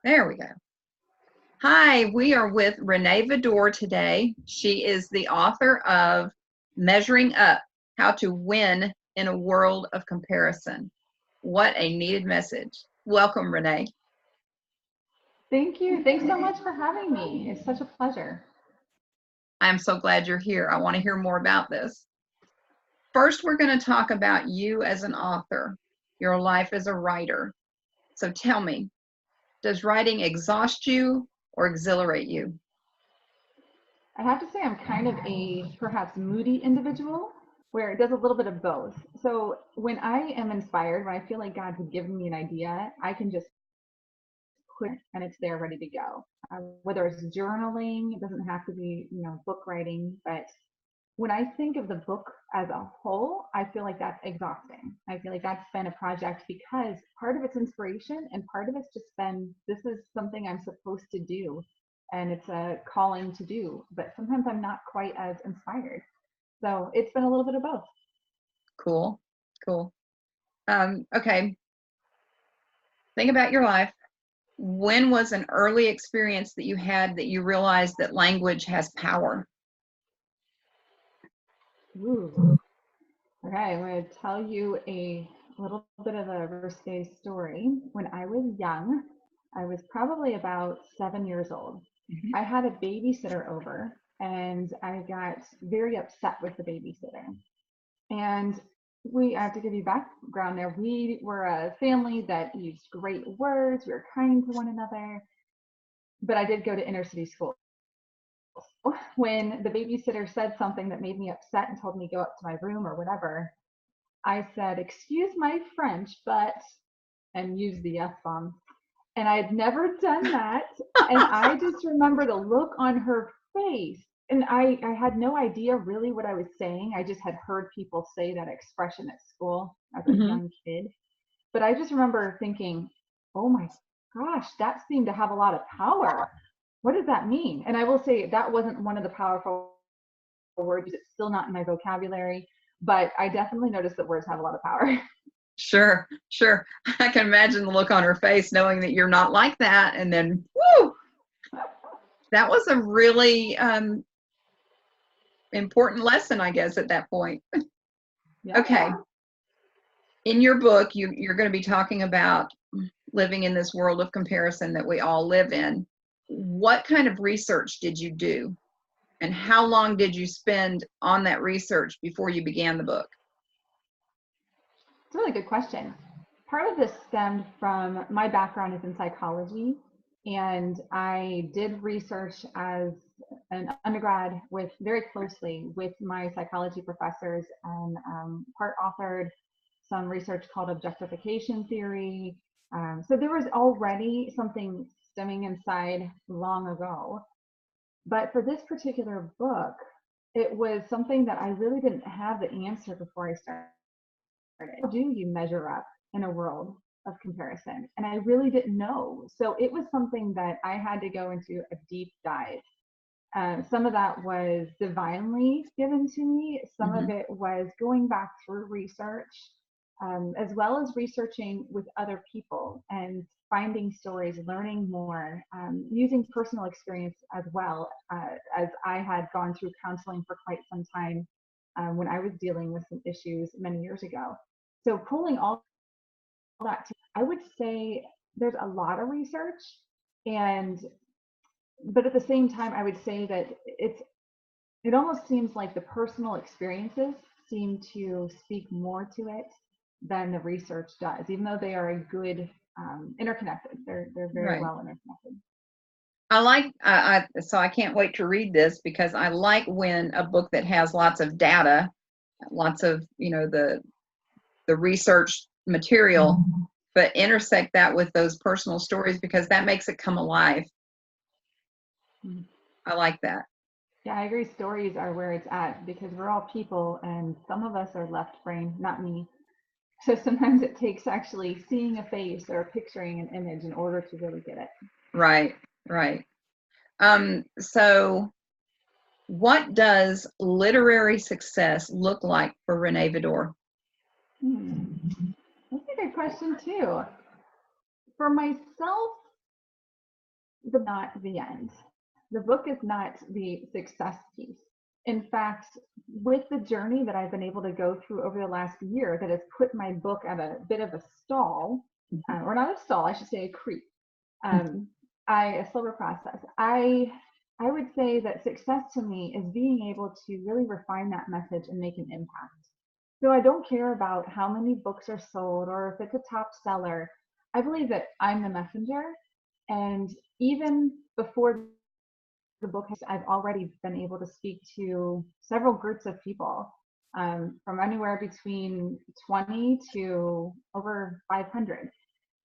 There we go. Hi, we are with Renee Vidor today. She is the author of Measuring Up, How to Win in a World of Comparison. What a needed message. Welcome, Renee. Thank you. Thanks so much for having me. It's such a pleasure. I'm so glad you're here. I want to hear more about this. First, we're going to talk about you as an author, your life as a writer. So tell me, does writing exhaust you or exhilarate you? I have to say I'm kind of a perhaps moody individual where it does a little bit of both. So when I am inspired, when I feel like God has given me an idea, I can just put it and it's there ready to go. Whether it's journaling, it doesn't have to be, book writing, but when I think of the book as a whole, I feel like that's exhausting. I feel like that's been a project because part of it's inspiration and part of it's just been, this is something I'm supposed to do and it's a calling to do, but sometimes I'm not quite as inspired. So it's been a little bit of both. Cool, cool. Okay, think about your life. When was an early experience that you had that you realized that language has power? Ooh. Okay, I'm going to tell you a little bit of a risque story. When I was young, I was probably about 7 years old. Mhm. I had a babysitter over and I got very upset with the babysitter. And I have to give you background there. We were a family that used great words, we were kind to one another, but I did go to inner city school. When the babysitter said something that made me upset and told me to go up to my room or whatever, I said, "Excuse my French, but," and used the F bomb. And I had never done that. And I just remember the look on her face. And I had no idea really what I was saying. I just had heard people say that expression at school as a Mhm. young kid. But I just remember thinking, oh my gosh, that seemed to have a lot of power. What does that mean? And I will say that wasn't one of the powerful words. It's still not in my vocabulary, but I definitely noticed that words have a lot of power. Sure, sure. I can imagine the look on her face knowing that you're not like that. And then, whoo, that was a really important lesson, I guess, at that point. Okay. Yeah. In your book, you're going to be talking about living in this world of comparison that we all live in. What kind of research did you do? And how long did you spend on that research before you began the book? It's a really good question. Part of this stemmed from my background is in psychology, and I did research as an undergrad with very closely with my psychology professors, and part authored some research called objectification theory. So there was already something stemming inside long ago. But for this particular book, it was something that I really didn't have the answer before I started. How do you measure up in a world of comparison? And I really didn't know. So it was something that I had to go into a deep dive. Some of that was divinely given to me. Some of Mm-hmm. it was going back through research, as well as researching with other people and finding stories, learning more, using personal experience as well, as I had gone through counseling for quite some time when I was dealing with some issues many years ago. So pulling all that, I would say there's a lot of research, and but at the same time, I would say that it almost seems like the personal experiences seem to speak more to it than the research does, even though they are a good interconnected. They're very Right. well interconnected. I like, so I can't wait to read this because I like when a book that has lots of data, lots of, the research material, but intersect that with those personal stories because that makes it come alive. Mhm. I like that. Yeah, I agree. Stories are where it's at because we're all people, and some of us are left brain, not me. So sometimes it takes actually seeing a face or picturing an image in order to really get it. Right, right. So what does literary success look like for Renee Vidor? Hmm. That's a good question too. For myself, but not the end. The book is not the success piece. In fact, with the journey that I've been able to go through over the last year, that has put my book at a bit of a stall, or not a stall, I should say a creep, a slower process. I would say that success to me is being able to really refine that message and make an impact. So I don't care about how many books are sold or if it's a top seller. I believe that I'm the messenger. And even before the book, I've already been able to speak to several groups of people, from anywhere between 20 to over 500.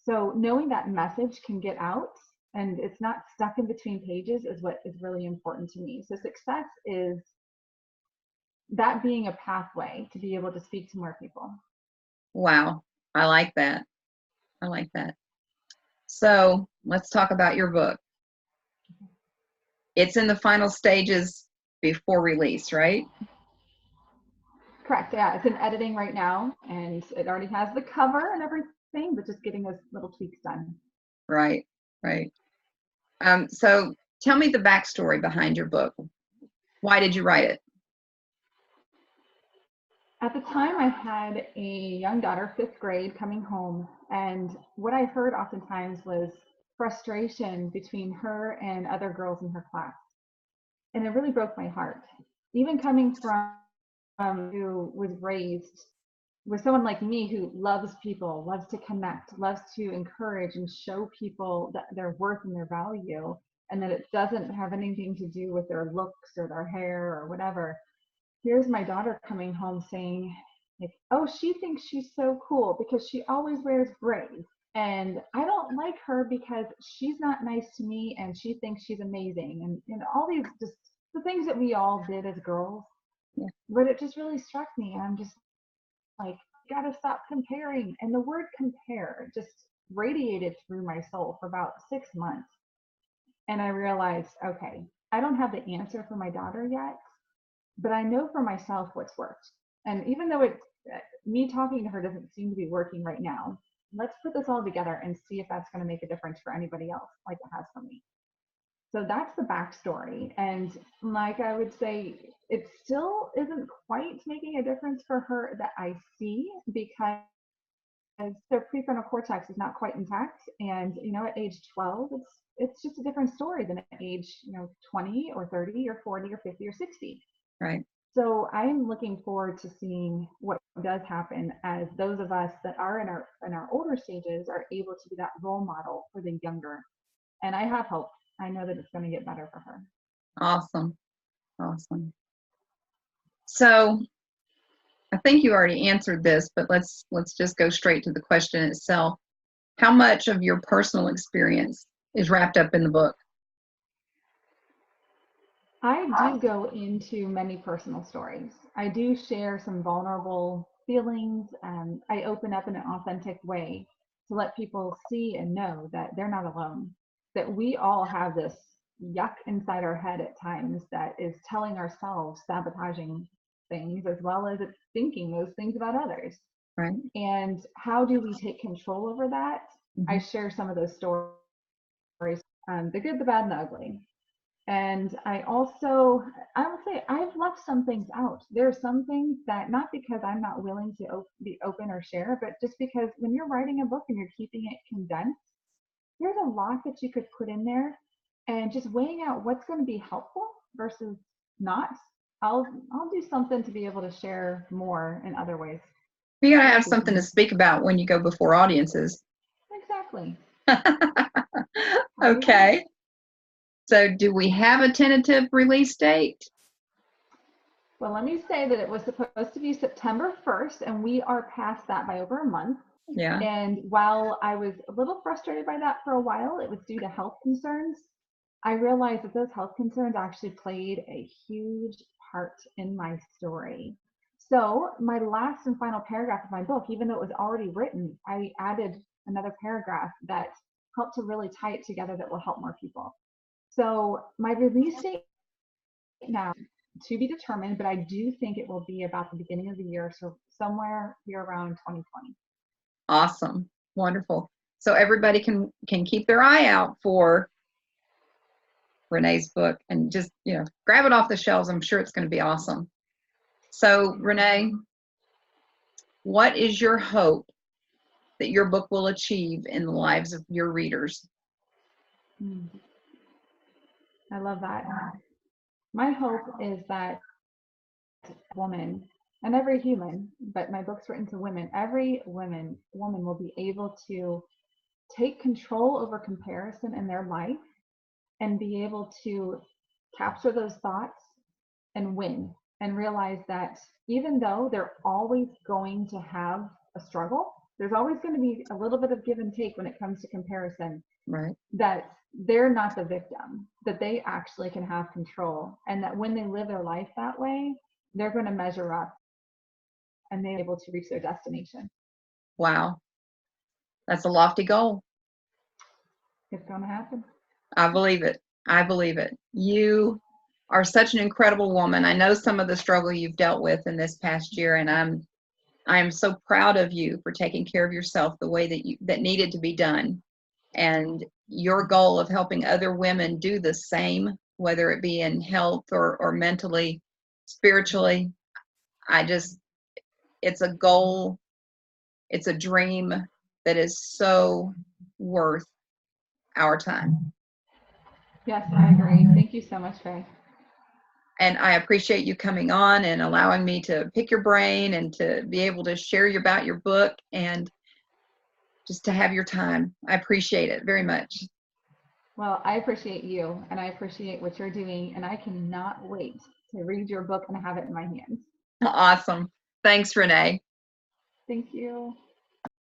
So knowing that message can get out and it's not stuck in between pages is what is really important to me. So success is that being a pathway to be able to speak to more people. Wow. I like that. I like that. So let's talk about your book. It's in the final stages before release, right? Correct. Yeah, it's in editing right now, and it already has the cover and everything, but just getting those little tweaks done. Right, right. So tell me the backstory behind your book. Why did you write it? At the time, I had a young daughter, 5th grade, coming home, and what I heard oftentimes was frustration between her and other girls in her class. And it really broke my heart. Even coming from who was raised with someone like me who loves people, loves to connect, loves to encourage and show people that their worth and their value, and that it doesn't have anything to do with their looks or their hair or whatever. Here's my daughter coming home saying, like, oh, she thinks she's so cool because she always wears braids. And I don't like her because she's not nice to me and she thinks she's amazing. And all these just the things that we all did as girls. Yeah. But it just really struck me. And I'm just like, gotta stop comparing. And the word compare just radiated through my soul for about 6 months. And I realized, okay, I don't have the answer for my daughter yet, but I know for myself what's worked. And even though me talking to her doesn't seem to be working right now, let's put this all together and see if that's going to make a difference for anybody else like it has for me. So that's the backstory. And like I would say, it still isn't quite making a difference for her that I see, because their prefrontal cortex is not quite intact. And at age 12, it's just a different story than at age 20 or 30 or 40 or 50 or 60. Right. So I'm looking forward to seeing what does happen as those of us that are in our older stages are able to be that role model for the younger. And I have hope. I know that it's going to get better for her. Awesome. Awesome. So I think you already answered this, but let's just go straight to the question itself. How much of your personal experience is wrapped up in the book? I do go into many personal stories. I do share some vulnerable feelings. I open up in an authentic way to let people see and know that they're not alone, that we all have this yuck inside our head at times that is telling ourselves sabotaging things, as well as it's thinking those things about others. Right. And how do we take control over that? Mm-hmm. I share some of those stories, the good, the bad, and the ugly. And I will say I've left some things out. There are some things that, not because I'm not willing to be open or share, but just because when you're writing a book and you're keeping it condensed, there's a lot that you could put in there, and just weighing out what's going to be helpful versus not. I'll do something to be able to share more in other ways. You gotta have something to speak about when you go before audiences. Exactly. Okay. So do we have a tentative release date? Well, let me say that it was supposed to be September 1st, and we are past that by over a month. Yeah. And while I was a little frustrated by that for a while, it was due to health concerns. I realized that those health concerns actually played a huge part in my story. So my last and final paragraph of my book, even though it was already written, I added another paragraph that helped to really tie it together that will help more people. So my release date now to be determined, but I do think it will be about the beginning of the year, so somewhere here around 2020. Awesome. Wonderful. So everybody can keep their eye out for Renee's book and just, grab it off the shelves. I'm sure it's going to be awesome. So, Renee, what is your hope that your book will achieve in the lives of your readers? I love that. My hope is that woman and every human, but my book's written to women, every woman will be able to take control over comparison in their life and be able to capture those thoughts and win and realize that even though they're always going to have a struggle, there's always going to be a little bit of give and take when it comes to comparison. Right. That they're not the victim, that they actually can have control, and that when they live their life that way, they're going to measure up and they're able to reach their destination. Wow. That's a lofty goal. It's going to happen. I believe it. I believe it. You are such an incredible woman. I know some of the struggle you've dealt with in this past year, and I am so proud of you for taking care of yourself the way that needed to be done. And your goal of helping other women do the same, whether it be in health or mentally, spiritually, it's a goal, it's a dream that is so worth our time. Yes, I agree. Thank you so much, Faye. And I appreciate you coming on and allowing me to pick your brain and to be able to share about your book and just to have your time. I appreciate it very much. Well, I appreciate you and I appreciate what you're doing, and I cannot wait to read your book and have it in my hands. Awesome. Thanks, Renee. Thank you.